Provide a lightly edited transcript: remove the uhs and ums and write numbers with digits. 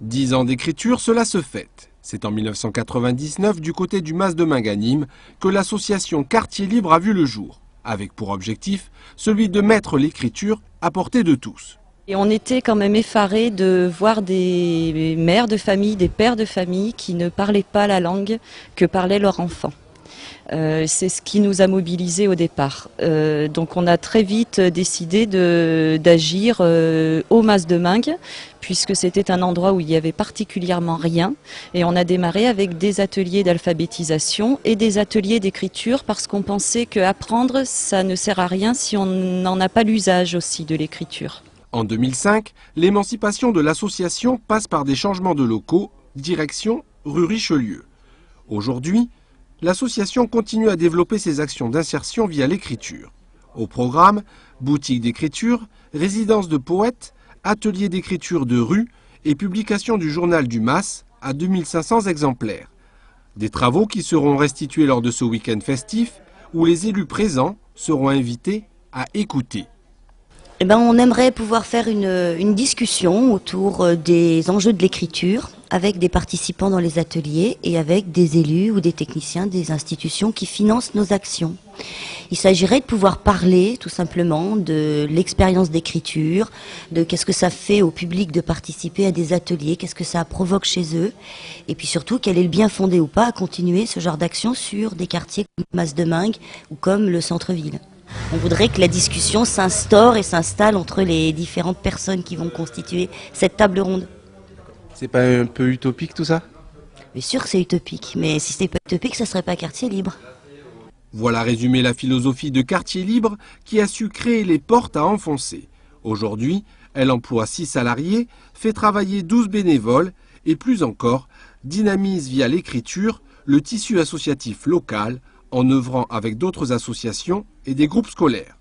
10 ans d'écriture, cela se fête. C'est en 1999, du côté du Mas de Meung à Nîmes, que l'association Quartier Libre a vu le jour, avec pour objectif celui de mettre l'écriture à portée de tous. Et on était quand même effarés de voir des mères de famille, des pères de famille qui ne parlaient pas la langue que parlaient leurs enfants. C'est ce qui nous a mobilisés au départ. Donc on a très vite décidé d'agir au Mas de Meung, puisque c'était un endroit où il y avait particulièrement rien. Et on a démarré avec des ateliers d'alphabétisation et des ateliers d'écriture, parce qu'on pensait qu'apprendre, ça ne sert à rien si on n'en a pas l'usage aussi de l'écriture. En 2005, l'émancipation de l'association passe par des changements de locaux, direction rue Richelieu. Aujourd'hui, l'association continue à développer ses actions d'insertion via l'écriture. Au programme, boutique d'écriture, résidence de poètes, atelier d'écriture de rue et publication du journal du Mas à 2500 exemplaires. Des travaux qui seront restitués lors de ce week-end festif où les élus présents seront invités à écouter. On aimerait pouvoir faire une discussion autour des enjeux de l'écriture avec des participants dans les ateliers et avec des élus ou des techniciens des institutions qui financent nos actions. Il s'agirait de pouvoir parler tout simplement de l'expérience d'écriture, de qu'est-ce que ça fait au public de participer à des ateliers, qu'est-ce que ça provoque chez eux, et puis surtout quel est le bien fondé ou pas à continuer ce genre d'action sur des quartiers comme Mas de Meung ou comme le centre-ville. On voudrait que la discussion s'instaure et s'installe entre les différentes personnes qui vont constituer cette table ronde. C'est pas un peu utopique tout ça? Bien sûr que c'est utopique, mais si c'est pas utopique, ça serait pas Quartier Libre. Voilà résumé la philosophie de Quartier Libre qui a su créer les portes à enfoncer. Aujourd'hui, elle emploie 6 salariés, fait travailler 12 bénévoles et plus encore, dynamise via l'écriture le tissu associatif local en œuvrant avec d'autres associations et des groupes scolaires.